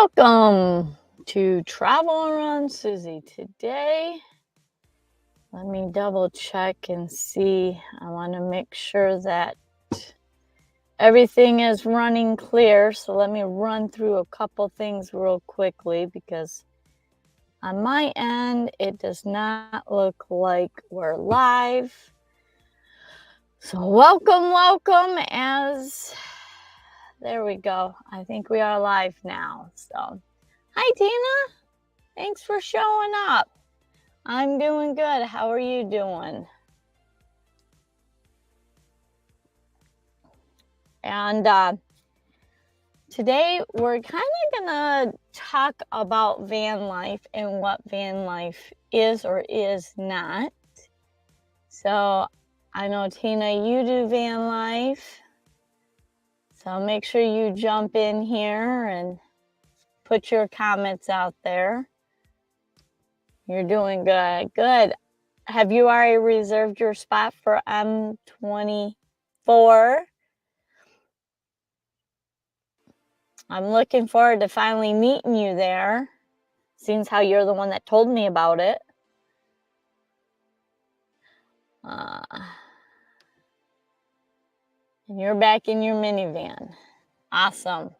Welcome to Travel Around Suzy. Today, let me double check and see. I want to make sure that everything is running clear. So let me run through a couple things real quickly because on my end, it does not look like we're live. So welcome there we go. I think we are live now. So hi, Tina. Thanks for showing up. I'm doing good. How are you doing? And today we're kind of gonna talk about van life and what van life is or is not. So I know, Tina, you do van life. So make sure you jump in here and put your comments out there. You're doing good. Good. Have you already reserved your spot for M24? I'm looking forward to finally meeting you there, seeing how you're the one that told me about it. And you're back in your minivan. Awesome.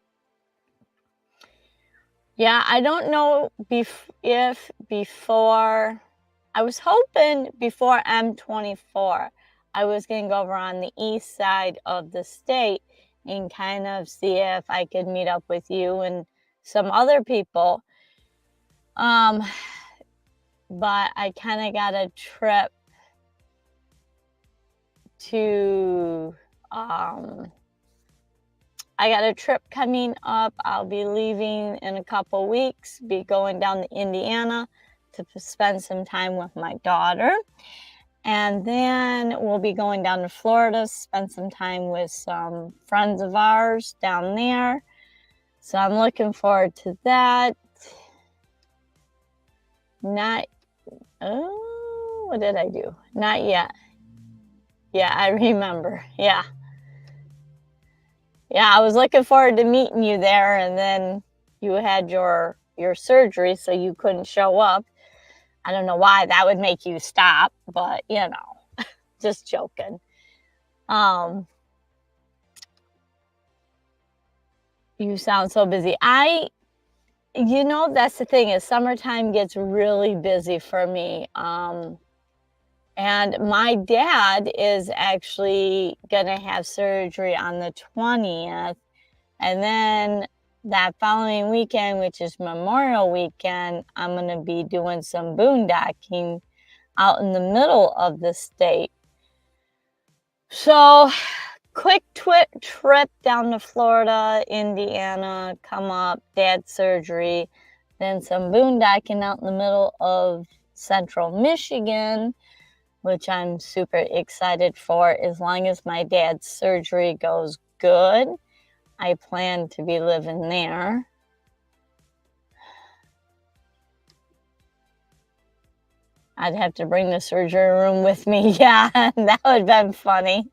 Yeah, I don't know if before, I was hoping before M24, I was going to go over on the east side of the state and kind of see if I could meet up with you and some other people. But I kind of got a trip to, I got a trip coming up. I'll be leaving in a couple weeks, be going down to Indiana to spend some time with my daughter. And then we'll be going down to Florida, spend some time with some friends of ours down there. So I'm looking forward to that. What did I do? Not yet. Yeah, I remember. Yeah, I was looking forward to meeting you there, and then you had your surgery, so you couldn't show up. I don't know why that would make you stop, but you know, just joking. You sound so busy. You know, that's the thing, is summertime gets really busy for me. And my dad is actually gonna have surgery on the 20th. And then that following weekend, which is Memorial Weekend, I'm gonna be doing some boondocking out in the middle of the state. So quick trip down to Florida, Indiana, come up, dad's surgery, then some boondocking out in the middle of central Michigan, which I'm super excited for. As long as my dad's surgery goes good, I plan to be living there. I'd have to bring the surgery room with me. Yeah, that would have been funny.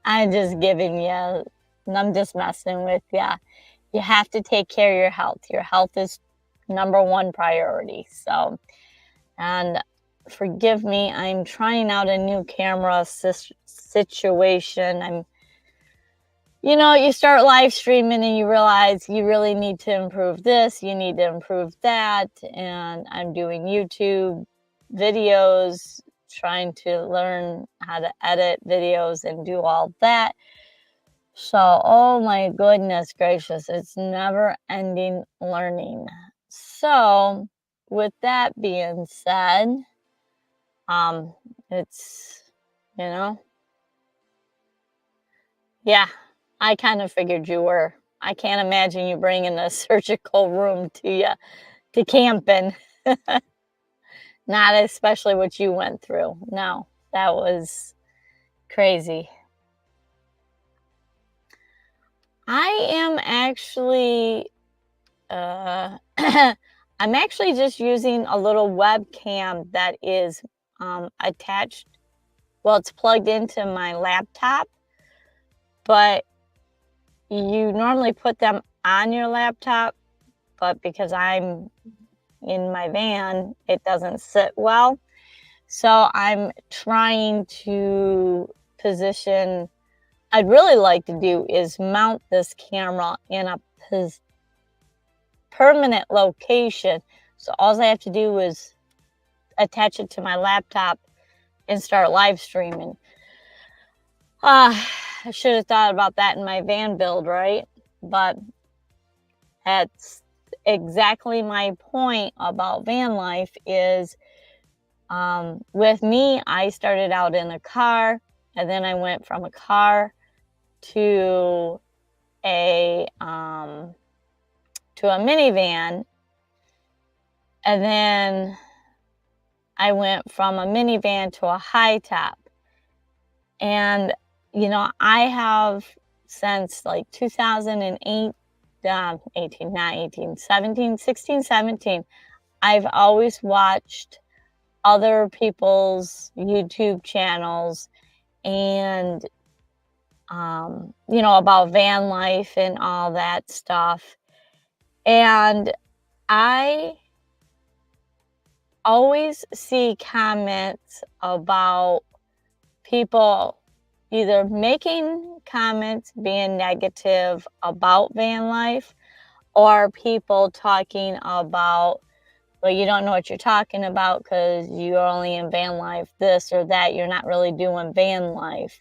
I'm just giving you, I'm just messing with you. You have to take care of your health. Your health is number one priority. So, and forgive me, I'm trying out a new camera situation. You know, you start live streaming and you realize you really need to improve this, you need to improve that. And I'm doing YouTube videos, trying to learn how to edit videos and do all that. So, oh my goodness gracious, it's never ending learning. So, with that being said, it's, you know, yeah, I kind of figured you were. I can't imagine you bringing a surgical room to you to camping. Not especially what you went through. No, that was crazy. I am actually, I'm actually just using a little webcam that is attached. Well, it's plugged into my laptop, but you normally put them on your laptop, but because I'm in my van, it doesn't sit well. So I'm trying to position. I'd really like to do is mount this camera in a permanent location. So all I have to do is attach it to my laptop and start live streaming. I should have thought about that in my van build, right? But that's exactly my point about van life is, with me, I started out in a car, and then I went from a car to a minivan, and then I went from a minivan to a high top. And I have since like 2008, 18, not 18, 17, 16, 17, I've always watched other people's YouTube channels and, about van life and all that stuff. And I always see comments about people either making comments being negative about van life, or people talking about, well, you don't know what you're talking about because you're only in van life this or that. You're not really doing van life.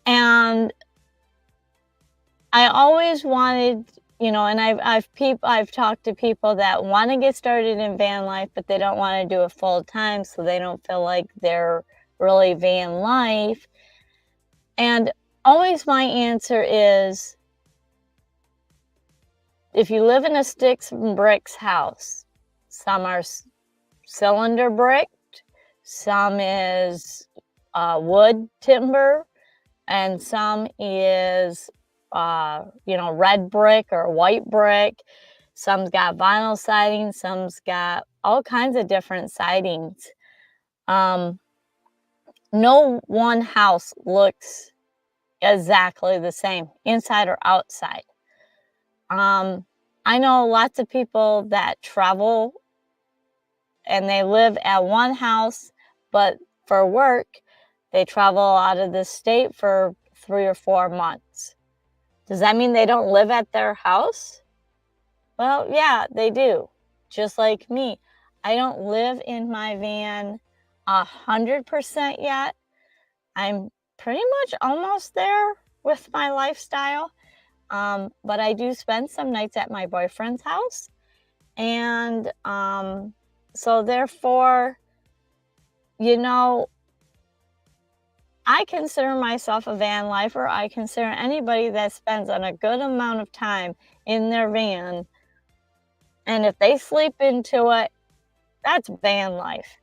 And I always wanted, and I've talked to people that want to get started in van life, but they don't want to do it full time, so they don't feel like they're really van life. And always my answer is, if you live in a sticks and bricks house, some are cylinder bricked, some is wood timber, and some is red brick or white brick. Some's got vinyl siding, some's got all kinds of different sidings. No one house looks exactly the same, inside or outside. I know lots of people that travel and they live at one house, but for work, they travel out of the state for 3 or 4 months. Does that mean they don't live at their house? Well, yeah, they do. Just like me. I don't live in my van 100% yet. I'm pretty much almost there with my lifestyle. But I do spend some nights at my boyfriend's house. And so therefore, I consider myself a van lifer. I consider anybody that spends a good amount of time in their van, and if they sleep into it, that's van life.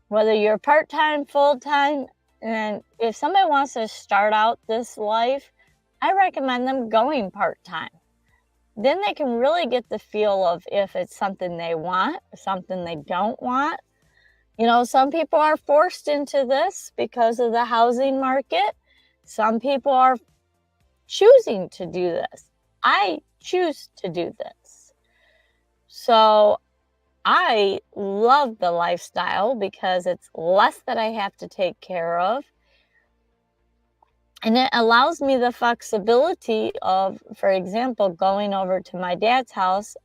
Whether you're part-time, full-time, and if somebody wants to start out this life, I recommend them going part-time. Then they can really get the feel of if it's something they want or something they don't want. Some people are forced into this because of the housing market. Some people are choosing to do this. I choose to do this. So I love the lifestyle because it's less that I have to take care of. And it allows me the flexibility of, for example, going over to my dad's house.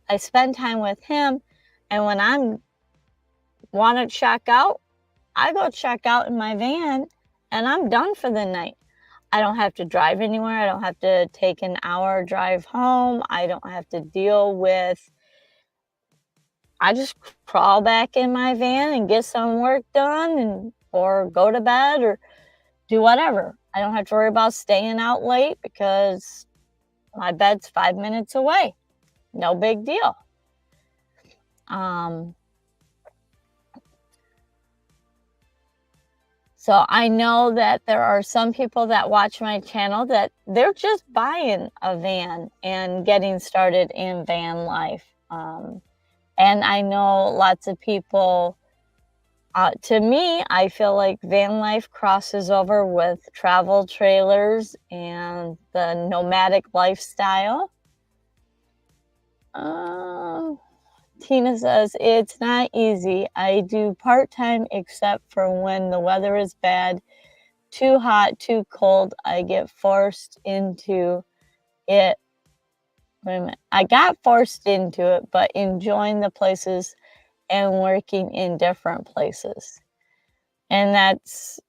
I spend time with him, and when I'm want to check out, I go check out in my van, and I'm done for the night. I don't have to drive anywhere. I don't have to take an hour drive home. I don't have to deal with, I just crawl back in my van and get some work done, or go to bed or do whatever. I don't have to worry about staying out late because my bed's 5 minutes away. No big deal. So I know that there are some people that watch my channel that they're just buying a van and getting started in van life. And I know lots of people To me, I feel like van life crosses over with travel trailers and the nomadic lifestyle. Uh, Tina says, it's not easy. I do part-time except for when the weather is bad, too hot, too cold. I get forced into it. Wait a minute. I got forced into it, but enjoying the places and working in different places. And that's,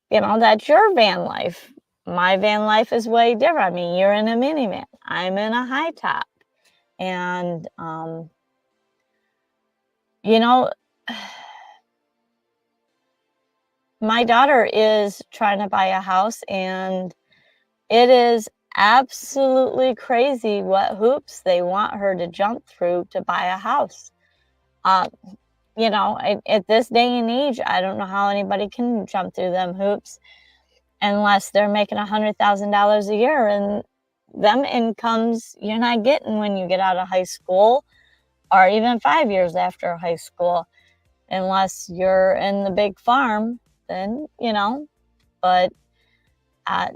that's your van life. My van life is way different. I mean, you're in a minivan. I'm in a high top. And, you know, my daughter is trying to buy a house, and it is absolutely crazy what hoops they want her to jump through to buy a house. Uh, at this day and age, I don't know how anybody can jump through them hoops unless they're making $100,000 a year, and them incomes you're not getting when you get out of high school or even 5 years after high school, unless you're in the big farm, then, but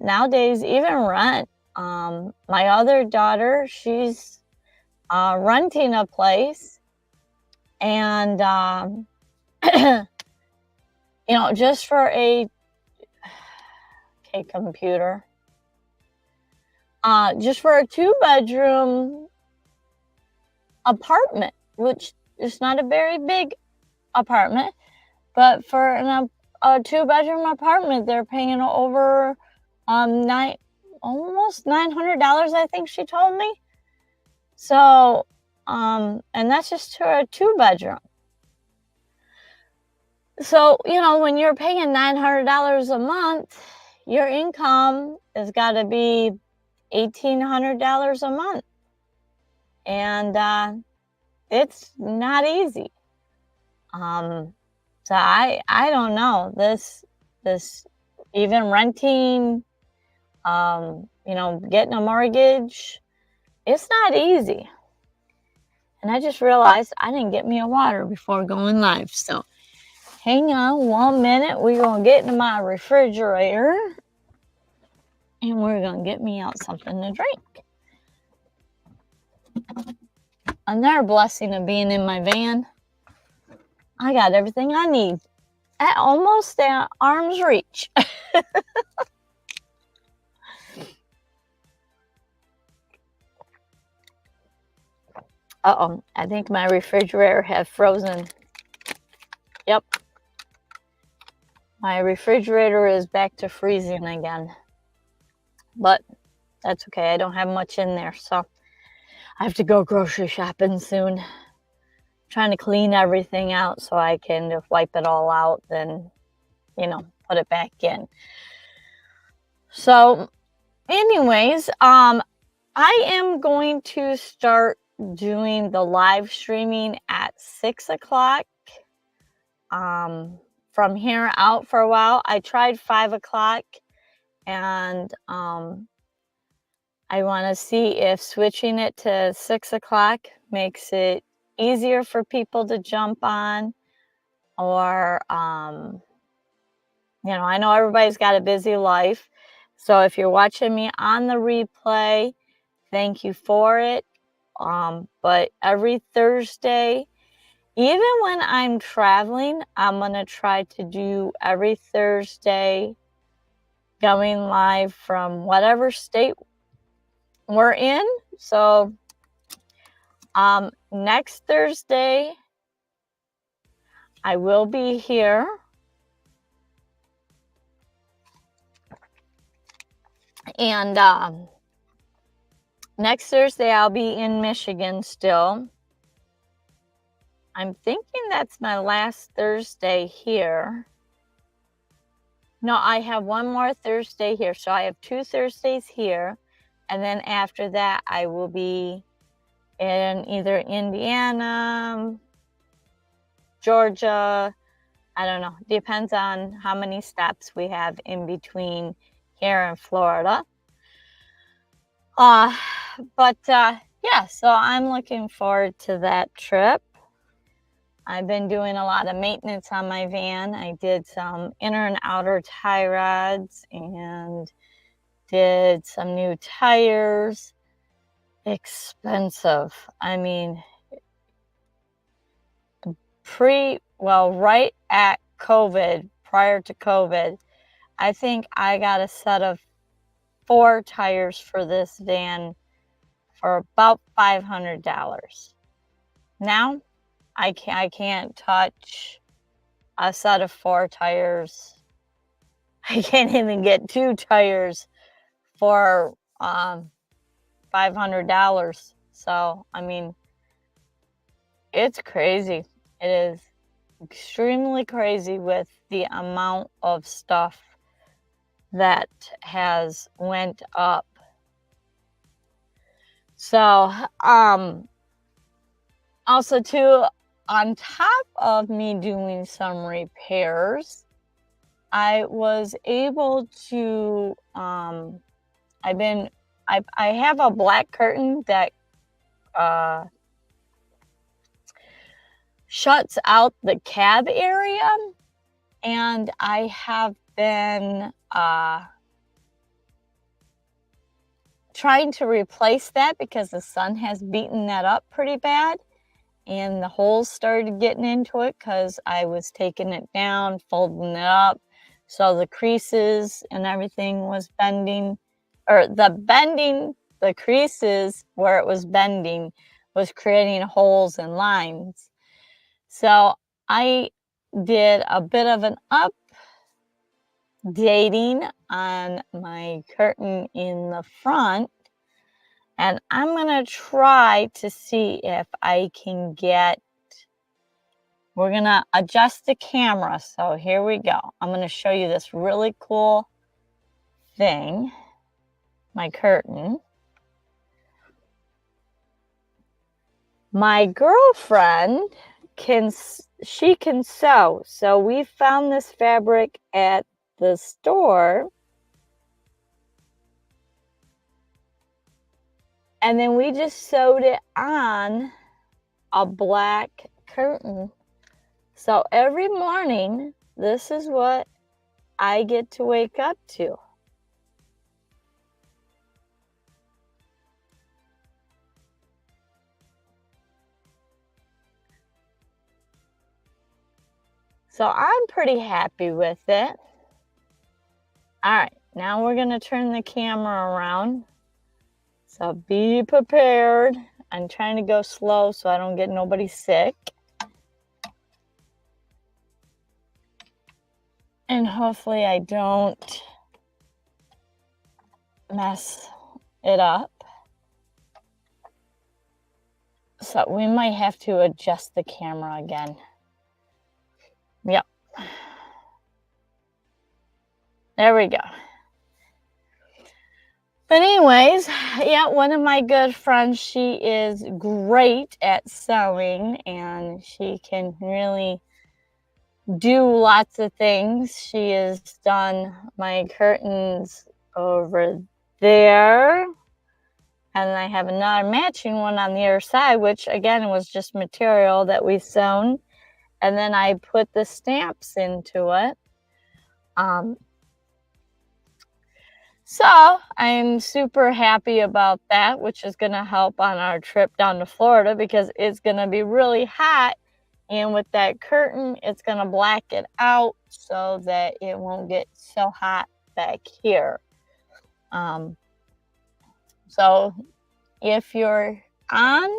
nowadays, even rent. My other daughter, she's renting a place, and just for a computer, just for a 2-bedroom apartment, which is not a very big apartment, but for a 2-bedroom apartment, they're paying over almost $900, I think she told me. So, and that's just for a 2-bedroom. So, when you're paying $900 a month, your income has got to be $1,800 a month. And it's not easy. So I don't know. This even renting, getting a mortgage, it's not easy. And I just realized I didn't get me a water before going live. So hang on 1 minute. We're going to get into my refrigerator, and we're going to get me out something to drink. Another blessing of being in my van, I got everything I need at almost at arm's reach. Uh-oh, I think my refrigerator has frozen. Yep. My refrigerator is back to freezing again. But that's okay. I don't have much in there, so I have to go grocery shopping soon. Trying to clean everything out so I can just wipe it all out, then, put it back in. So, anyways, I am going to start doing the live streaming at 6 o'clock. From here out for a while. I tried 5 o'clock, and I want to see if switching it to 6 o'clock makes it easier for people to jump on, or I know everybody's got a busy life, so if you're watching me on the replay, thank you for it. But every Thursday, even when I'm traveling, I'm going to try to do every Thursday going live from whatever state we're in. So next Thursday, I will be here. And next Thursday, I'll be in Michigan still. I'm thinking that's my last Thursday here. No, I have one more Thursday here. So I have 2 Thursdays here. And then after that, I will be in either Indiana, Georgia. I don't know. Depends on how many stops we have in between here in Florida. But yeah, so I'm looking forward to that trip. I've been doing a lot of maintenance on my van. I did some inner and outer tie rods and did some new tires. Expensive. I mean, right at COVID, prior to COVID, I think I got a set of 4 tires for this van for about $500. Now, I can't touch a set of 4 tires. I can't even get 2 tires for, $500. So, I mean, it's crazy. It is extremely crazy with the amount of stuff that has went up. So, also too, on top of me doing some repairs, I was able to, I have a black curtain that shuts out the cab area, and I have been trying to replace that because the sun has beaten that up pretty bad, and the holes started getting into it because I was taking it down, folding it up, so the creases and everything was bending, or the creases where it was bending was creating holes and lines. So I did a bit of an updating on my curtain in the front, and I'm going to try to see if I can get, we're going to adjust the camera. So here we go. I'm going to show you this really cool thing, my curtain. My girlfriend can sew. So we found this fabric at the store, and then we just sewed it on a black curtain. So every morning, this is what I get to wake up to. So I'm pretty happy with it. All right, now we're going to turn the camera around. So be prepared. I'm trying to go slow so I don't get nobody sick. And hopefully I don't mess it up. So we might have to adjust the camera again. Yep. There we go. But anyways, yeah, one of my good friends, she is great at sewing, and she can really do lots of things. She has done my curtains over there, and I have another matching one on the other side, which again was just material that we sewn, and then I put the stamps into it. So I'm super happy about that, which is going to help on our trip down to Florida because it's going to be really hot. And with that curtain, it's going to black it out so that it won't get so hot back here. So if you're on,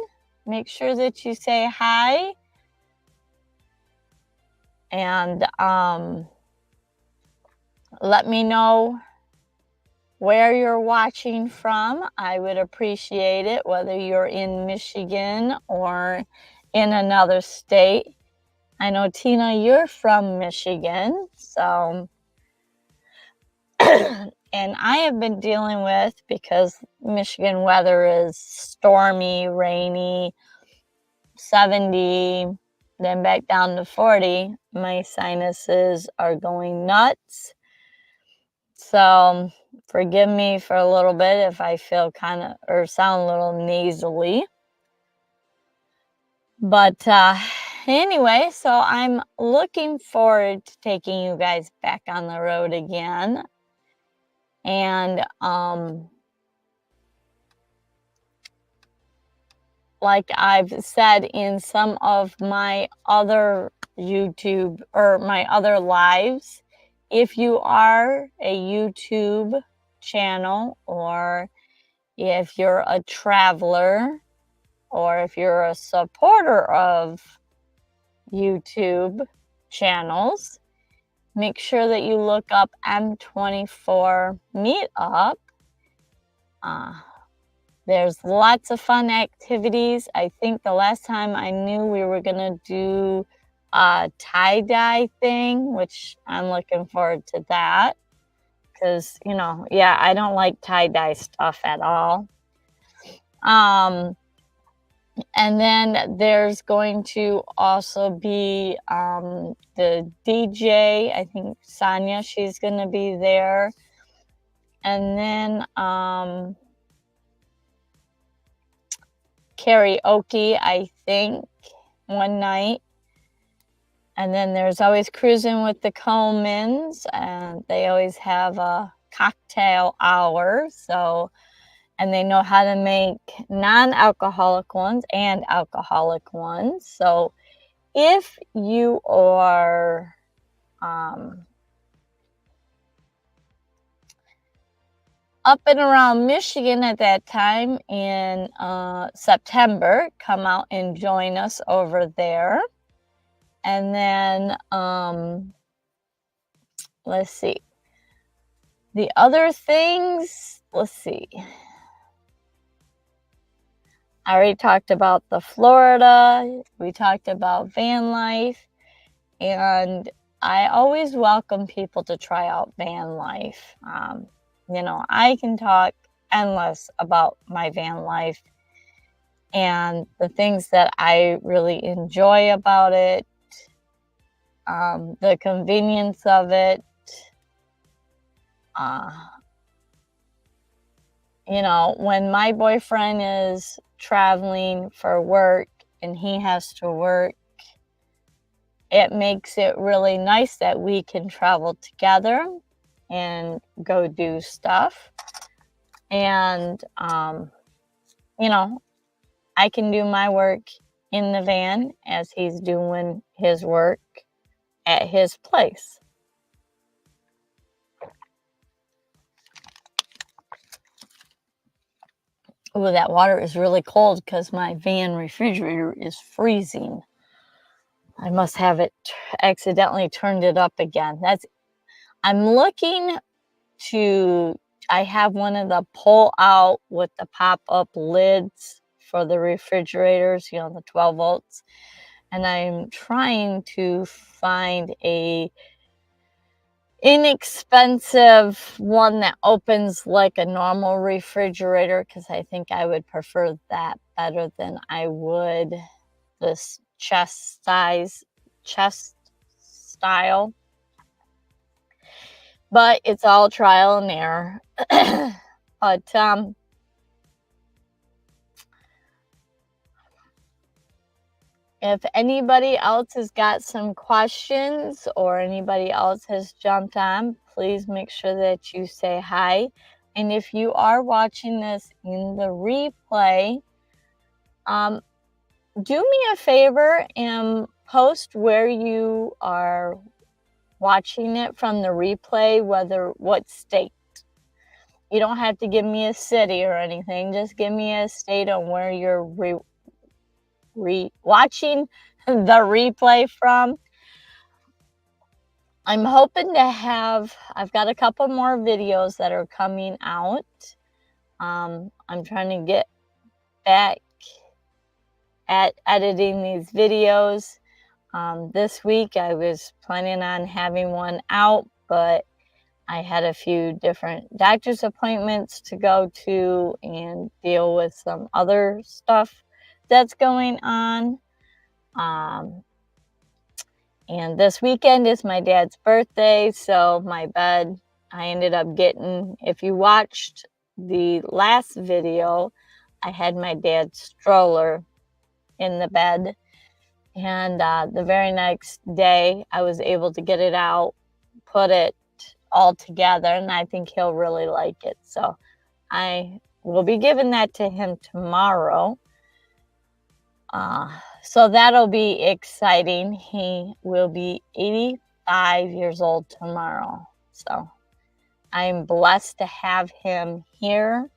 make sure that you say hi. And let me know where you're watching from. I would appreciate it, whether you're in Michigan or in another state. I know, Tina, you're from Michigan, so and I have been dealing with, because Michigan weather is stormy, rainy, 70, then back down to 40, my sinuses are going nuts. So forgive me for a little bit if I feel kind of, or sound a little nasally. But anyway, so I'm looking forward to taking you guys back on the road again. And like I've said in some of my other YouTube or my other lives, if you are a YouTube channel, or if you're a traveler, or if you're a supporter of YouTube channels, make sure that you look up M24 Meetup. There's lots of fun activities. I think the last time I knew we were gonna do a tie-dye thing, which I'm looking forward to that. Because, yeah, I don't like tie-dye stuff at all. And then there's going to also be the DJ. I think Sonia, she's going to be there. And then karaoke, I think, one night. And then there's always Cruising with the Comans, and they always have a cocktail hour. So, and they know how to make non-alcoholic ones and alcoholic ones. So if you are up and around Michigan at that time in September, come out and join us over there. And then let's see. The other things, let's see. I already talked about the Florida. We talked about van life. And I always welcome people to try out van life. I can talk endless about my van life and the things that I really enjoy about it, the convenience of it. When my boyfriend is traveling for work and he has to work, it makes it really nice that we can travel together and go do stuff. And, I can do my work in the van as he's doing his work at his place. Oh, that water is really cold because my van refrigerator is freezing. I must have it accidentally turned it up again. I'm looking to, I have one of the pull out with the pop-up lids for the refrigerators, the 12 volts. And I'm trying to find a inexpensive one that opens like a normal refrigerator, because I think I would prefer that better than I would this chest style. But it's all trial and error. But if anybody else has got some questions or anybody else has jumped on, please make sure that you say hi. And if you are watching this in the replay, do me a favor and post where you are watching it from the replay, what state. You don't have to give me a city or anything. Just give me a state on where you're watching the replay from. I'm hoping to I've got a couple more videos that are coming out. I'm trying to get back at editing these videos. This week I was planning on having one out, but I had a few different doctor's appointments to go to and deal with some other stuff that's going on. And this weekend is my dad's birthday, so my bed, I ended up getting, if you watched the last video, I had my dad's stroller in the bed. And the very next day, I was able to get it out, put it all together, and I think he'll really like it. So I will be giving that to him tomorrow. So that'll be exciting. He will be 85 years old tomorrow. So I'm blessed to have him here.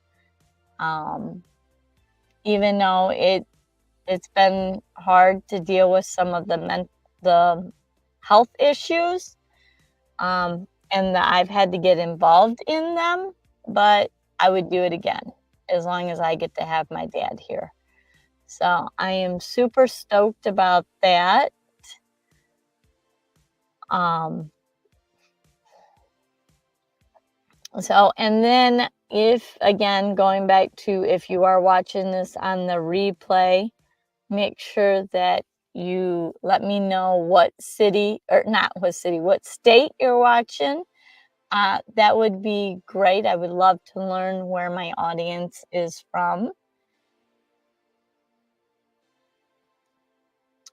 Um, Even though it's been hard to deal with some of the health issues, and that I've had to get involved in them, but I would do it again as long as I get to have my dad here. So I am super stoked about that. Um, and then if, again, going back to if you are watching this on the replay, make sure that you let me know what city, or not what city, what state you're watching. That would be great. I would love to learn where my audience is from.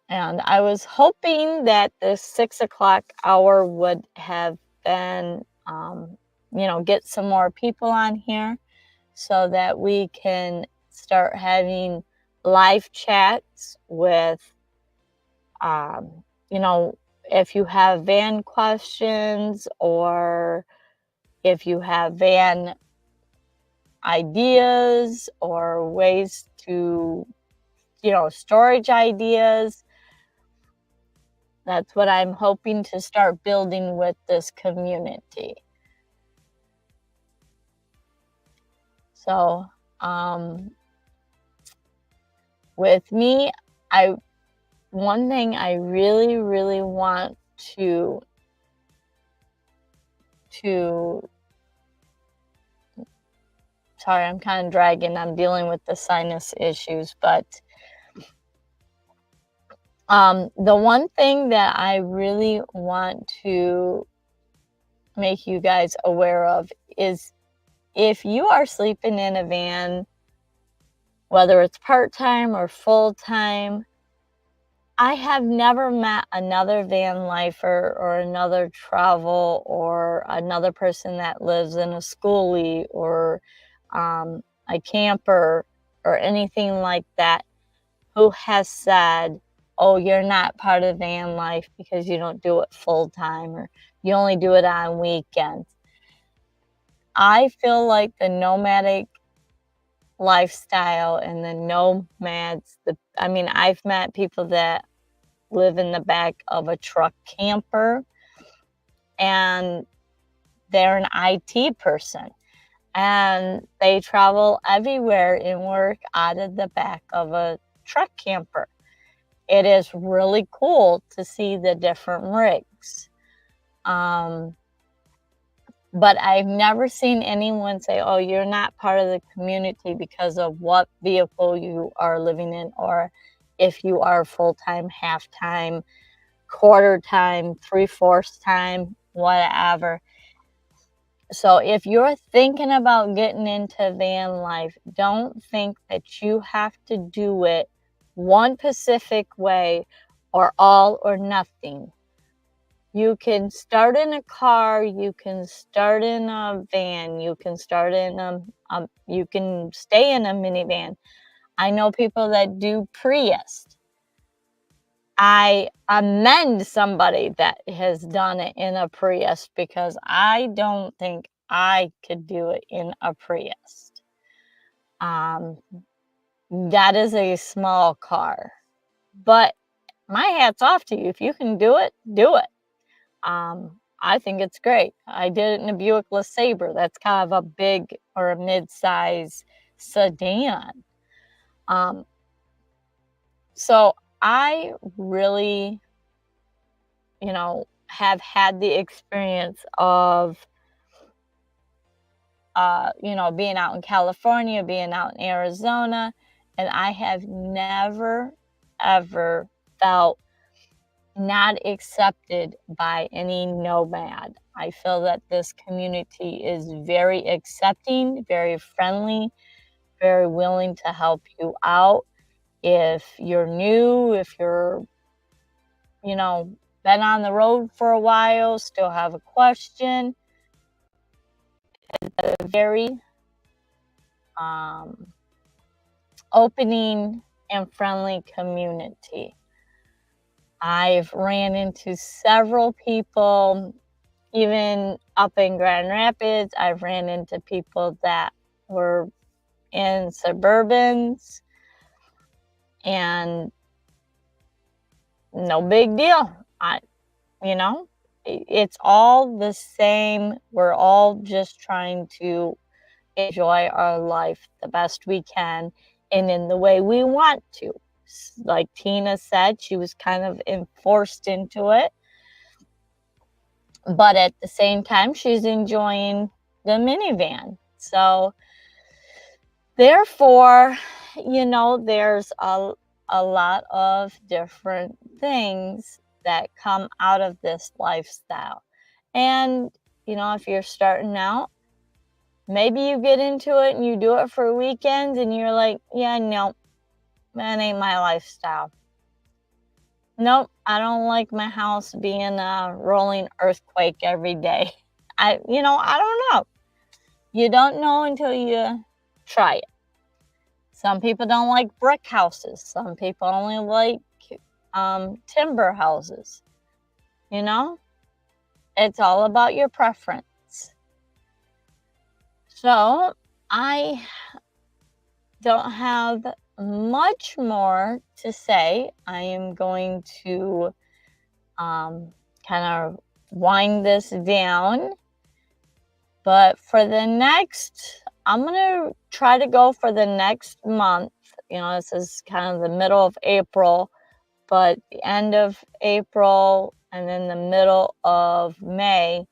And I was hoping that the 6 o'clock hour would have been, get some more people on here so that we can start having live chats with, um, you know, if you have van questions or if you have van ideas or ways to, storage ideas. That's what I'm hoping to start building with this community. So, with me, one thing I really, really want to sorry, I'm kind of dragging. I'm dealing with the sinus issues, but the one thing that I really want to make you guys aware of is if you are sleeping in a van, whether it's part-time or full-time, I have never met another van lifer or another travel or another person that lives in a schoolie or a camper or anything like that who has said, oh, you're not part of van life because you don't do it full time or you only do it on weekends. I feel like the nomadic lifestyle and the nomads, I've met people that live in the back of a truck camper and they're an IT person and they travel everywhere and work out of the back of a truck camper. It is really cool to see the different rigs. But I've never seen anyone say, oh, you're not part of the community because of what vehicle you are living in, or if you are full-time, half-time, quarter-time, three-fourths time, whatever. So if you're thinking about getting into van life, don't think that you have to do it one specific way or all or nothing. You can start in a car, you can start in a van, you can start in you can stay in a minivan. I know people that do Prius. I commend somebody that has done it in a Prius because I don't think I could do it in a Prius. That is a small car, but my hat's off to you. If you can do it, do it. I think it's great. I did it in a Buick LeSabre. That's kind of a big or a mid-size sedan. So I really, have had the experience of, being out in California, being out in Arizona, and I have never, ever felt not accepted by any nomad. I feel that this community is very accepting, very friendly, very willing to help you out. If you're new, if you're been on the road for a while, still have a question. It's a very opening and friendly community. I've ran into several people, even up in Grand Rapids. I've ran into people that were in suburbans, and no big deal. It's all the same. We're all just trying to enjoy our life the best we can and in the way we want to. Like Tina said, she was kind of forced into it. But at the same time, she's enjoying the minivan. So therefore, there's a lot of different things that come out of this lifestyle. And, if you're starting out, maybe you get into it and you do it for weekends and you're like, yeah, no, that ain't my lifestyle. Nope, I don't like my house being a rolling earthquake every day. I don't know. You don't know until you try it. Some people don't like brick houses. Some people only like timber houses. It's all about your preference. So I don't have much more to say. I am going to kind of wind this down. But for the next, I'm going to try to go for the next month. This is kind of the middle of April, but the end of April and then the middle of May,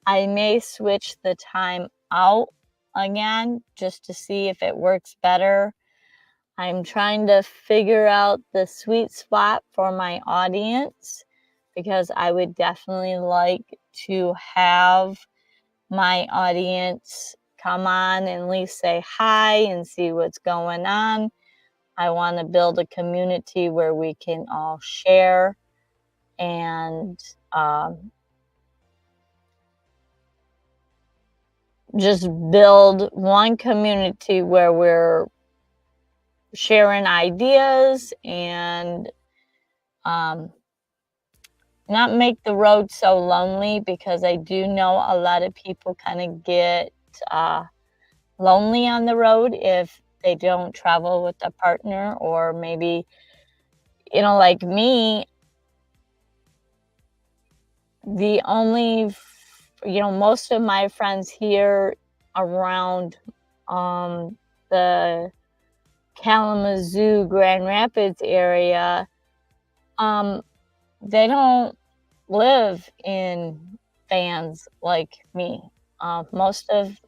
I may switch the time out again just to see if it works better. I'm trying to figure out the sweet spot for my audience because I would definitely like to have my audience come on and at least say hi and see what's going on. I want to build a community where we can all share and just build one community where we're sharing ideas and not make the road so lonely, because I do know a lot of people kind of get lonely on the road if they don't travel with a partner, or maybe, like me, the only, most of my friends here around the Kalamazoo, Grand Rapids area, they don't live in vans like me. Most of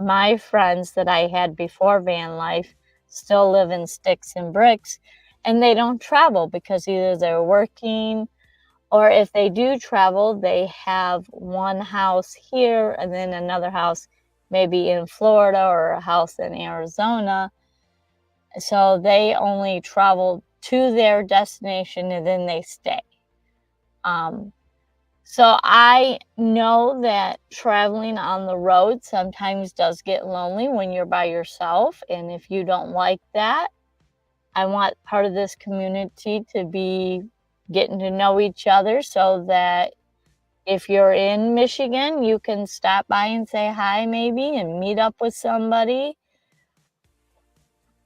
my friends that I had before van life still live in sticks and bricks, and they don't travel because either they're working, or if they do travel, they have one house here and then another house maybe in Florida or a house in Arizona. So they only travel to their destination and then they stay. So I know that traveling on the road sometimes does get lonely when you're by yourself. And if you don't like that, I want part of this community to be getting to know each other, so that if you're in Michigan, you can stop by and say hi maybe and meet up with somebody.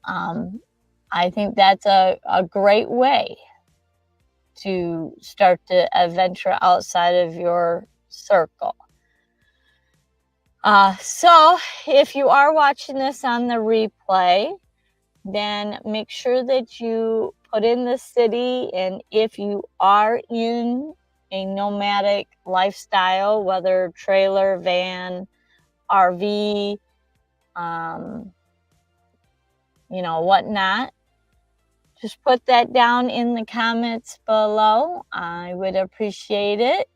I think that's a great way to start to venture outside of your circle. So if you are watching this on the replay, then make sure that you put in the city, and if you are in a nomadic lifestyle, whether trailer, van, RV, whatnot, just put that down in the comments below. I would appreciate it.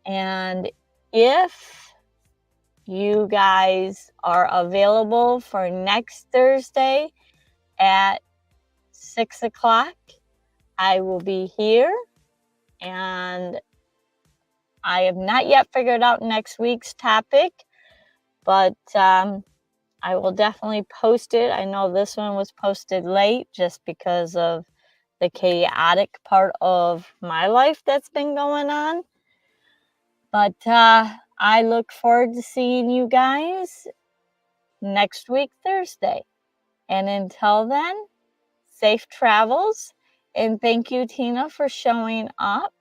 And if you guys are available for next Thursday at 6 o'clock, I will be here, and I have not yet figured out next week's topic, but I will definitely post it. I know this one was posted late just because of the chaotic part of my life that's been going on. But I look forward to seeing you guys next week, Thursday. And until then, safe travels. And thank you, Tina, for showing up.